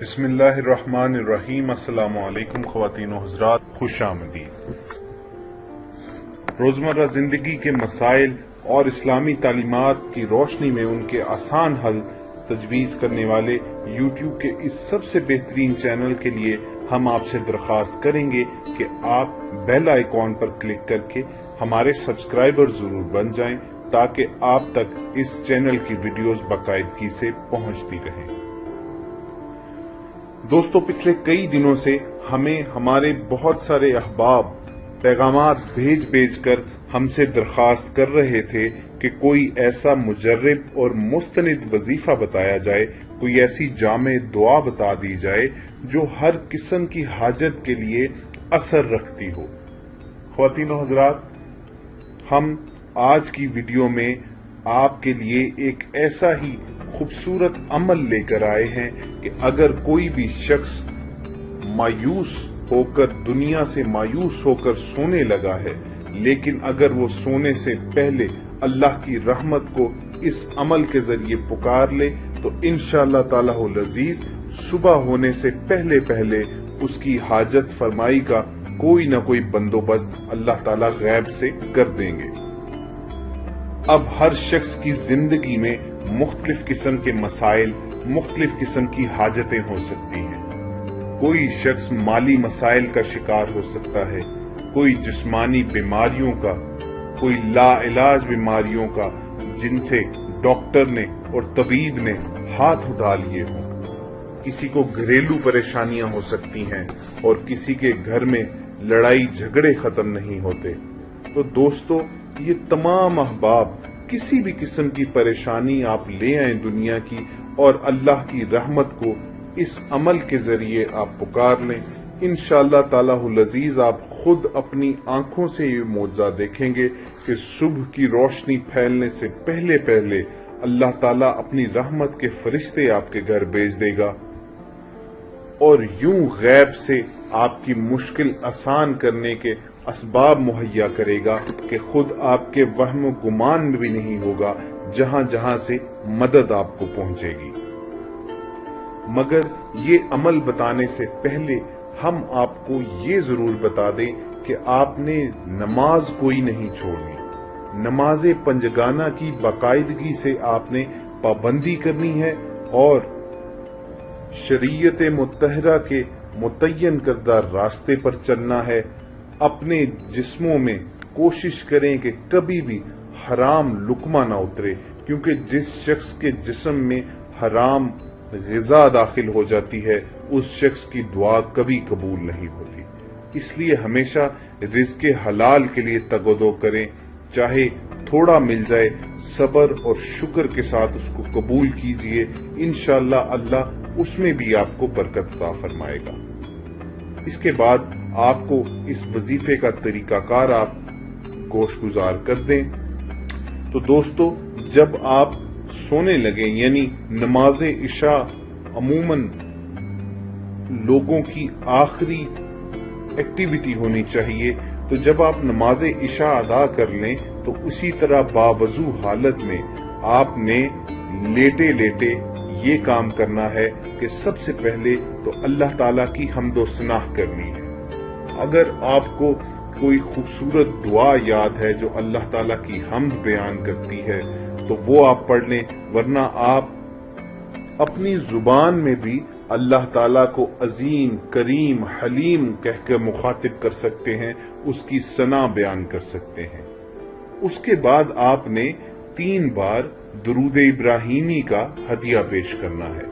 بسم اللہ الرحمن الرحیم۔ السلام علیکم خواتین و حضرات، خوش آمدید۔ روزمرہ زندگی کے مسائل اور اسلامی تعلیمات کی روشنی میں ان کے آسان حل تجویز کرنے والے یوٹیوب کے اس سب سے بہترین چینل کے لیے ہم آپ سے درخواست کریں گے کہ آپ بیل آئیکن پر کلک کر کے ہمارے سبسکرائبر ضرور بن جائیں تاکہ آپ تک اس چینل کی ویڈیوز باقاعدگی سے پہنچتی رہیں۔ دوستو، پچھلے کئی دنوں سے ہمیں ہمارے بہت سارے احباب پیغامات بھیج کر ہم سے درخواست کر رہے تھے کہ کوئی ایسا مجرب اور مستند وظیفہ بتایا جائے، کوئی ایسی جامع دعا بتا دی جائے جو ہر قسم کی حاجت کے لیے اثر رکھتی ہو۔ خواتین و حضرات، ہم آج کی ویڈیو میں آپ کے لیے ایک ایسا ہی خوبصورت عمل لے کر آئے ہیں کہ اگر کوئی بھی شخص مایوس ہو کر دنیا سے مایوس ہو کر سونے لگا ہے، لیکن اگر وہ سونے سے پہلے اللہ کی رحمت کو اس عمل کے ذریعے پکار لے تو انشاءاللہ تعالی العزیز صبح ہونے سے پہلے اس کی حاجت فرمائی کا کوئی نہ کوئی بندوبست اللہ تعالی غیب سے کر دیں گے۔ اب ہر شخص کی زندگی میں مختلف قسم کے مسائل، مختلف قسم کی حاجتیں ہو سکتی ہیں۔ کوئی شخص مالی مسائل کا شکار ہو سکتا ہے، کوئی جسمانی بیماریوں کا، کوئی لا علاج بیماریوں کا جن سے ڈاکٹر نے اور طبیب نے ہاتھ اٹھا لیے ہوں۔ کسی کو گھریلو پریشانیاں ہو سکتی ہیں اور کسی کے گھر میں لڑائی جھگڑے ختم نہیں ہوتے۔ تو دوستو، یہ تمام احباب کسی بھی قسم کی پریشانی آپ لے آئیں دنیا کی، اور اللہ کی رحمت کو اس عمل کے ذریعے آپ پکار لیں، انشاءاللہ تعالی العزیز آپ خود اپنی آنکھوں سے یہ معجزہ دیکھیں گے کہ صبح کی روشنی پھیلنے سے پہلے اللہ تعالیٰ اپنی رحمت کے فرشتے آپ کے گھر بھیج دے گا اور یوں غیب سے آپ کی مشکل آسان کرنے کے اسباب مہیا کرے گا کہ خود آپ کے وہم و گمان میں بھی نہیں ہوگا، جہاں سے مدد آپ کو پہنچے گی۔ مگر یہ عمل بتانے سے پہلے ہم آپ کو یہ ضرور بتا دیں کہ آپ نے نماز کوئی نہیں چھوڑنی۔ نماز پنجگانہ کی باقاعدگی سے آپ نے پابندی کرنی ہے اور شریعت مطہرہ کے متعین کردہ راستے پر چلنا ہے۔ اپنے جسموں میں کوشش کریں کہ کبھی بھی حرام لقمہ نہ اترے، کیونکہ جس شخص کے جسم میں حرام غذا داخل ہو جاتی ہے اس شخص کی دعا کبھی قبول نہیں ہوتی۔ اس لیے ہمیشہ رزق حلال کے لیے تگ و دو کریں، چاہے تھوڑا مل جائے، صبر اور شکر کے ساتھ اس کو قبول کیجئے، انشاءاللہ اللہ اس میں بھی آپ کو برکت عطا فرمائے گا۔ اس کے بعد آپ کو اس وظیفے کا طریقہ کار آپ گوش گزار کر دیں۔ تو دوستو، جب آپ سونے لگیں، یعنی نماز عشاء عموماً لوگوں کی آخری ایکٹیویٹی ہونی چاہیے، تو جب آپ نماز عشاء ادا کر لیں تو اسی طرح باوضو حالت میں آپ نے لیٹے یہ کام کرنا ہے کہ سب سے پہلے تو اللہ تعالیٰ کی حمد و ثنا کرنی ہے۔ اگر آپ کو کوئی خوبصورت دعا یاد ہے جو اللہ تعالیٰ کی حمد بیان کرتی ہے تو وہ آپ پڑھ لیں، ورنہ آپ اپنی زبان میں بھی اللہ تعالیٰ کو عظیم، کریم، حلیم کہہ کر مخاطب کر سکتے ہیں، اس کی ثنا بیان کر سکتے ہیں۔ اس کے بعد آپ نے 3 بار درود ابراہیمی کا ہدیہ پیش کرنا ہے۔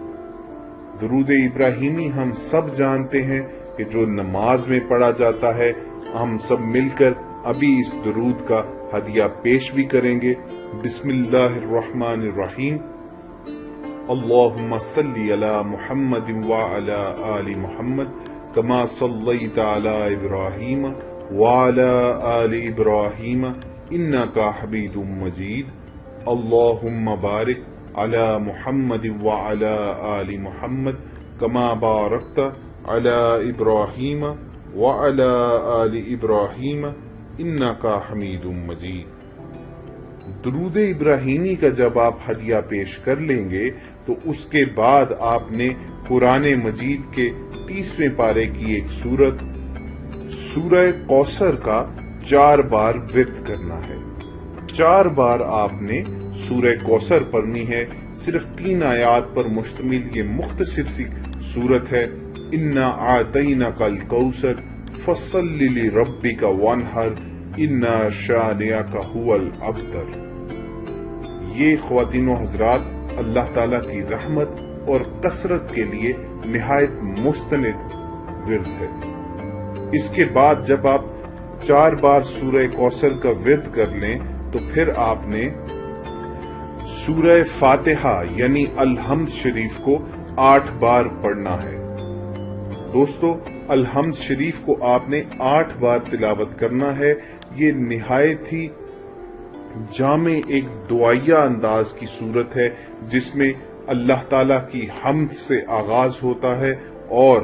درود ابراہیمی ہم سب جانتے ہیں کہ جو نماز میں پڑھا جاتا ہے، ہم سب مل کر ابھی اس درود کا ہدیہ پیش بھی کریں گے۔ بسم اللہ الرحمن الرحیم۔ اللہم صلی علی محمد وعلی آل محمد کما صلیت علی ابراہیم وعلی آل ابراہیم انکا حمید مجید۔ اللہم بارک علی محمد وعلی آل محمد کما بارکت علی ابراہیم وعلی آل ابراہیم انکا حمید مجید۔ درود ابراہیمی کا جب آپ ہدیہ پیش کر لیں گے تو اس کے بعد آپ نے قرآن مجید کے 30ویں پارے کی ایک سورت سورہ کوثر کا 4 بار ورد کرنا ہے۔ 4 بار آپ نے سورہ کوثر پڑھنی ہے۔ صرف 3 آیات پر مشتمل یہ مختصر سی سورت ہے۔ انا اعطیناک الکوثر فصل لربک وانحر انا شانئک هو الابتر۔ یہ خواتین و حضرات اللہ تعالی کی رحمت اور کثرت کے لیے نہایت مستند ورد ہے۔ اس کے بعد جب آپ 4 بار سورہ کوثر کا ورد کر لیں تو پھر آپ نے سورہ فاتحہ یعنی الحمد شریف کو 8 بار پڑھنا ہے۔ دوستو، الحمد شریف کو آپ نے 8 بار تلاوت کرنا ہے۔ یہ نہایت ہی جامع ایک دعائیہ انداز کی صورت ہے جس میں اللہ تعالیٰ کی حمد سے آغاز ہوتا ہے اور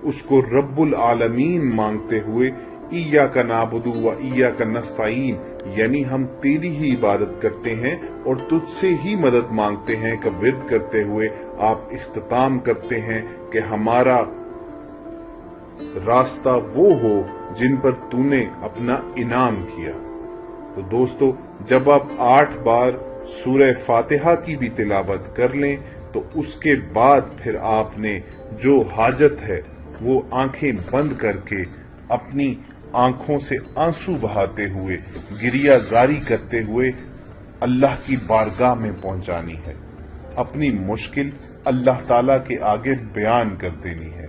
اس کو رب العالمین مانگتے ہوئے ایاک نعبد و ایاک نستعین یعنی ہم تیری ہی عبادت کرتے ہیں اور تجھ سے ہی مدد مانگتے ہیں کا ورد کرتے ہوئے آپ اختتام کرتے ہیں کہ ہمارا راستہ وہ ہو جن پر تو نے اپنا انعام کیا۔ تو دوستو، جب آپ 8 بار سورہ فاتحہ کی بھی تلاوت کر لیں تو اس کے بعد پھر آپ نے جو حاجت ہے وہ آنکھیں بند کر کے اپنی آنکھوں سے آنسو بہاتے ہوئے گریہ زاری کرتے ہوئے اللہ کی بارگاہ میں پہنچانی ہے۔ اپنی مشکل اللہ تعالی کے آگے بیان کر دینی ہے۔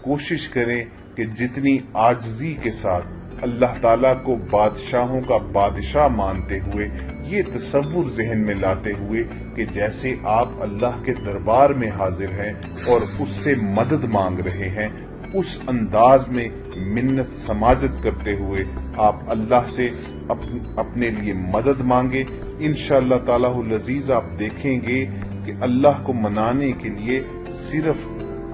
کوشش کریں کہ جتنی عاجزی کے ساتھ اللہ تعالیٰ کو بادشاہوں کا بادشاہ مانتے ہوئے یہ تصور ذہن میں لاتے ہوئے کہ جیسے آپ اللہ کے دربار میں حاضر ہیں اور اس سے مدد مانگ رہے ہیں، اس انداز میں منت سماجت کرتے ہوئے آپ اللہ سے اپنے لیے مدد مانگیں۔ انشاءاللہ تعالیٰ العزیز آپ دیکھیں گے کہ اللہ کو منانے کے لیے صرف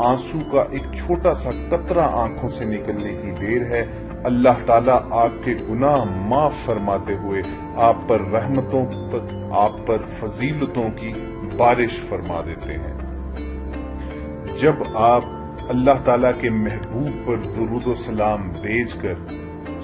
آنسو کا ایک چھوٹا سا قطرہ آنکھوں سے نکلنے کی دیر ہے۔ اللہ تعالیٰ آپ کے گناہ معاف فرماتے ہوئے آپ پر رحمتوں آپ پر فضیلتوں کی بارش فرما دیتے ہیں۔ جب آپ اللہ تعالیٰ کے محبوب پر درود و سلام بھیج کر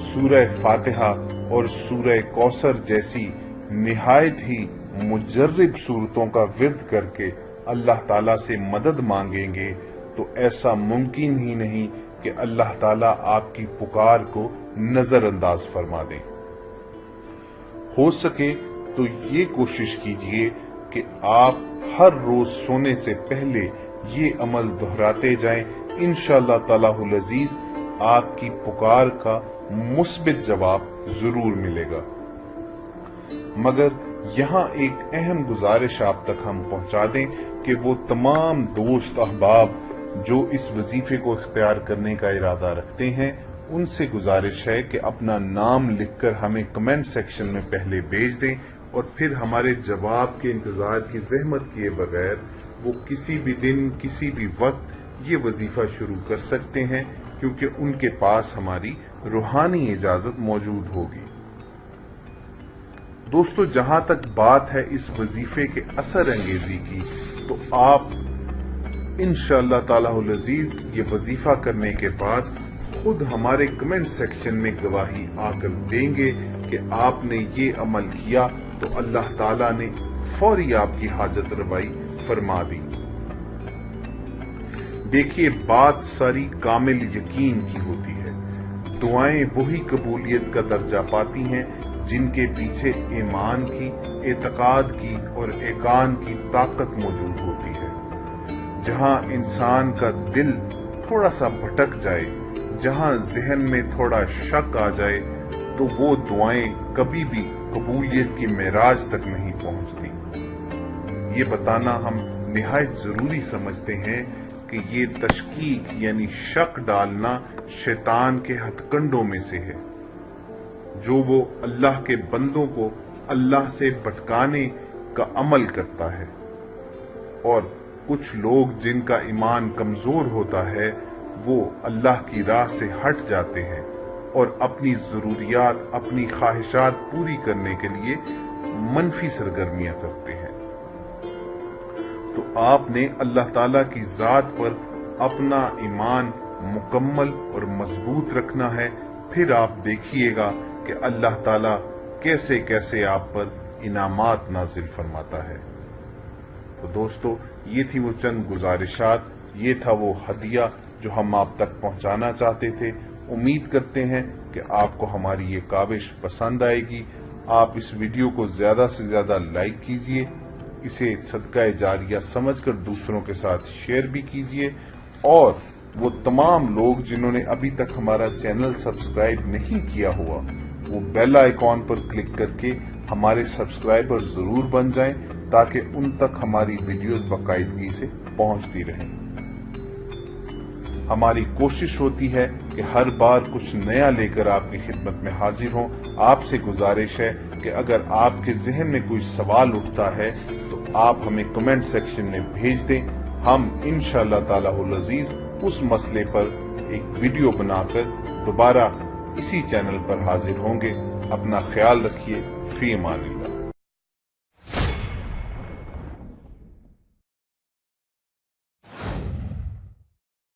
سورہ فاتحہ اور سورہ کوثر جیسی نہایت ہی مجرب صورتوں کا ورد کر کے اللہ تعالیٰ سے مدد مانگیں گے تو ایسا ممکن ہی نہیں کہ اللہ تعالیٰ آپ کی پکار کو نظر انداز فرما دیں۔ ہو سکے تو یہ کوشش کیجئے کہ آپ ہر روز سونے سے پہلے یہ عمل دہراتے جائیں۔ انشاءاللہ تعالیٰ العزیز آپ کی پکار کا مثبت جواب ضرور ملے گا۔ مگر یہاں ایک اہم گزارش آپ تک ہم پہنچا دیں کہ وہ تمام دوست احباب جو اس وظیفے کو اختیار کرنے کا ارادہ رکھتے ہیں ان سے گزارش ہے کہ اپنا نام لکھ کر ہمیں کمنٹ سیکشن میں پہلے بھیج دیں اور پھر ہمارے جواب کے انتظار کی زحمت کیے بغیر وہ کسی بھی دن کسی بھی وقت یہ وظیفہ شروع کر سکتے ہیں کیونکہ ان کے پاس ہماری روحانی اجازت موجود ہوگی۔ دوستو، جہاں تک بات ہے اس وظیفے کے اثر انگیزی کی تو آپ انشاءاللہ تعالیٰ العزیز یہ وظیفہ کرنے کے بعد خود ہمارے کمنٹ سیکشن میں گواہی آ کر دیں گے کہ آپ نے یہ عمل کیا تو اللہ تعالیٰ نے فوری آپ کی حاجت روائی فرما دی۔ دیکھیے، بات ساری کامل یقین کی ہوتی ہے۔ دعائیں وہی قبولیت کا درجہ پاتی ہیں جن کے پیچھے ایمان کی، اعتقاد کی اور ایقان کی طاقت موجود ہوتی ہے۔ جہاں انسان کا دل تھوڑا سا بھٹک جائے، جہاں ذہن میں تھوڑا شک آ جائے تو وہ دعائیں کبھی بھی قبولیت کی معراج تک نہیں پہنچتی۔ یہ بتانا ہم نہایت ضروری سمجھتے ہیں کہ یہ تشکیک یعنی شک ڈالنا شیطان کے ہتھ کنڈوں میں سے ہے جو وہ اللہ کے بندوں کو اللہ سے بھٹکانے کا عمل کرتا ہے، اور کچھ لوگ جن کا ایمان کمزور ہوتا ہے وہ اللہ کی راہ سے ہٹ جاتے ہیں اور اپنی ضروریات، اپنی خواہشات پوری کرنے کے لیے منفی سرگرمیاں کرتے ہیں۔ تو آپ نے اللہ تعالیٰ کی ذات پر اپنا ایمان مکمل اور مضبوط رکھنا ہے، پھر آپ دیکھیے گا کہ اللہ تعالیٰ کیسے کیسے آپ پر انعامات نازل فرماتا ہے۔ تو دوستو، یہ تھی وہ چند گزارشات، یہ تھا وہ ہدیہ جو ہم آپ تک پہنچانا چاہتے تھے۔ امید کرتے ہیں کہ آپ کو ہماری یہ کاوش پسند آئے گی۔ آپ اس ویڈیو کو زیادہ سے زیادہ لائک کیجئے، اسے صدقہ جاریہ سمجھ کر دوسروں کے ساتھ شیئر بھی کیجئے، اور وہ تمام لوگ جنہوں نے ابھی تک ہمارا چینل سبسکرائب نہیں کیا ہوا، وہ بیل آئیکن پر کلک کر کے ہمارے سبسکرائبر ضرور بن جائیں تاکہ ان تک ہماری ویڈیوز باقاعدگی سے پہنچتی رہیں۔ ہماری کوشش ہوتی ہے کہ ہر بار کچھ نیا لے کر آپ کی خدمت میں حاضر ہوں۔ آپ سے گزارش ہے کہ اگر آپ کے ذہن میں کوئی سوال اٹھتا ہے تو آپ ہمیں کمنٹ سیکشن میں بھیج دیں۔ ہم انشاءاللہ تعالی العزیز اس مسئلے پر ایک ویڈیو بنا کر دوبارہ اسی چینل پر حاضر ہوں گے۔ اپنا خیال رکھیے۔ فی امان اللہ۔